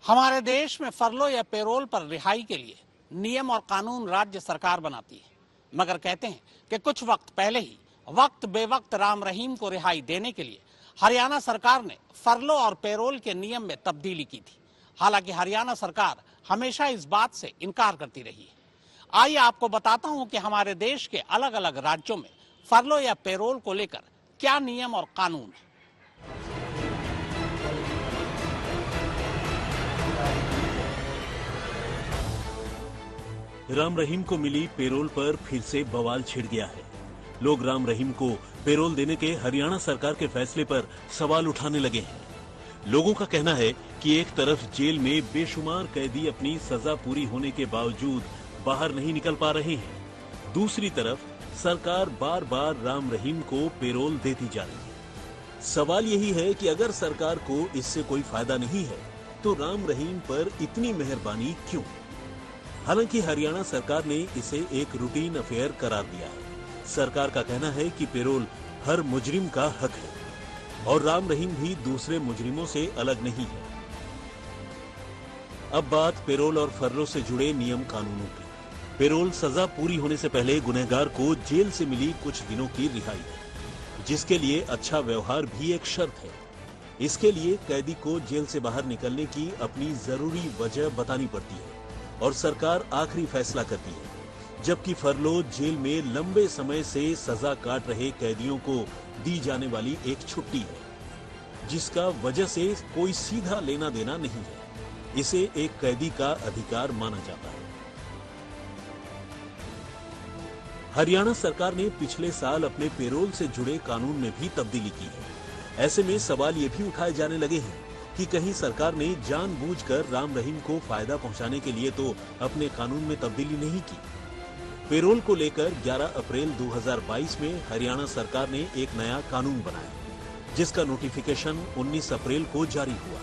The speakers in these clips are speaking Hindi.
हमारे देश में फरलो या पेरोल पर रिहाई के लिए नियम और कानून राज्य सरकार बनाती है, मगर कहते हैं कि कुछ वक्त पहले ही वक्त बेवक्त राम रहीम को रिहाई देने के लिए हरियाणा सरकार ने फरलो और पेरोल के नियम में तब्दीली की थी। हालांकि हरियाणा सरकार हमेशा इस बात से इनकार करती रही है। आइए आपको बताता हूं कि हमारे देश के अलग अलग राज्यों में फरलो या पेरोल को लेकर क्या नियम और कानून है। राम रहीम को मिली पेरोल पर फिर से बवाल छिड़ गया है। लोग राम रहीम को पेरोल देने के हरियाणा सरकार के फैसले पर सवाल उठाने लगे हैं। लोगों का कहना है कि एक तरफ जेल में बेशुमार कैदी अपनी सजा पूरी होने के बावजूद बाहर नहीं निकल पा रहे हैं, दूसरी तरफ सरकार बार बार राम रहीम को पेरोल देती जा रही है। सवाल यही है कि अगर सरकार को इससे कोई फायदा नहीं है तो राम रहीम पर इतनी मेहरबानी क्यों? हालांकि हरियाणा सरकार ने इसे एक रूटीन अफेयर करार दिया है। सरकार का कहना है कि पेरोल हर मुजरिम का हक है और राम रहीम भी दूसरे मुजरिमों से अलग नहीं है। अब बात पेरोल और फरलो से जुड़े नियम कानूनों की। पेरोल सजा पूरी होने से पहले गुनहगार को जेल से मिली कुछ दिनों की रिहाई है, जिसके लिए अच्छा व्यवहार भी एक शर्त है। इसके लिए कैदी को जेल से बाहर निकलने की अपनी जरूरी वजह बतानी पड़ती है और सरकार आखिरी फैसला करती है, जबकि फरलो जेल में लंबे समय से सजा काट रहे कैदियों को दी जाने वाली एक छुट्टी है, जिसका वजह से कोई सीधा लेना देना नहीं है। इसे एक कैदी का अधिकार माना जाता है। हरियाणा सरकार ने पिछले साल अपने पेरोल से जुड़े कानून में भी तब्दीली की है। ऐसे में सवाल ये भी उठाए जाने लगे हैं कि कहीं सरकार ने जानबूझकर राम रहीम को फायदा पहुंचाने के लिए तो अपने कानून में तब्दीली नहीं की। पेरोल को लेकर 11 अप्रैल 2022 में हरियाणा सरकार ने एक नया कानून बनाया, जिसका नोटिफिकेशन 19 अप्रैल को जारी हुआ।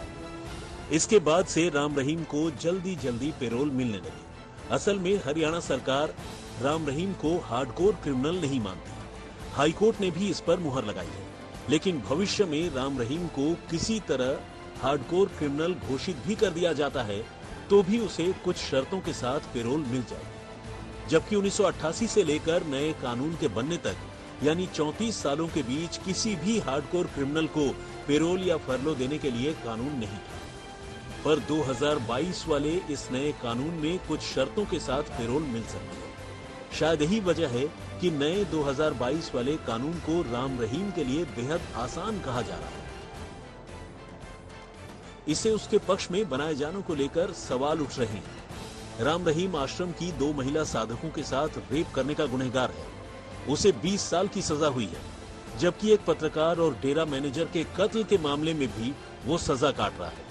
इसके बाद से राम रहीम को जल्दी जल्दी पेरोल मिलने लगी। असल में हरियाणा सरकार राम रहीम को हार्डकोर क्रिमिनल नहीं मानती। हाईकोर्ट ने भी इस पर मुहर लगाई है, लेकिन भविष्य में राम रहीम को किसी तरह हार्डकोर क्रिमिनल घोषित भी कर दिया जाता है तो भी उसे कुछ शर्तों के साथ पेरोल मिल जाएगी। जबकि 1988 से लेकर नए कानून के बनने तक यानी 34 सालों के बीच किसी भी हार्डकोर क्रिमिनल को पेरोल या फरलो देने के लिए कानून नहीं था। पर 2022 वाले इस नए कानून में कुछ शर्तों के साथ पेरोल मिल सकती है। शायद यही वजह है कि नए 2022 वाले कानून को राम रहीम के लिए बेहद आसान कहा जा रहा है। इसे उसके पक्ष में बनाए जाने को लेकर सवाल उठ रहे हैं। राम रहीम आश्रम की 2 महिला साधकों के साथ रेप करने का गुनहगार है। उसे 20 साल की सजा हुई है, जबकि एक पत्रकार और डेरा मैनेजर के कत्ल के मामले में भी वो सजा काट रहा है।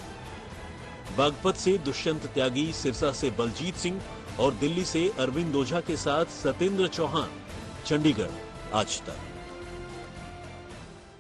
बागपत से दुष्यंत त्यागी, सिरसा से बलजीत सिंह और दिल्ली से अरविंद ओझा के साथ सत्येंद्र चौहान। चंडीगढ़, आज तक।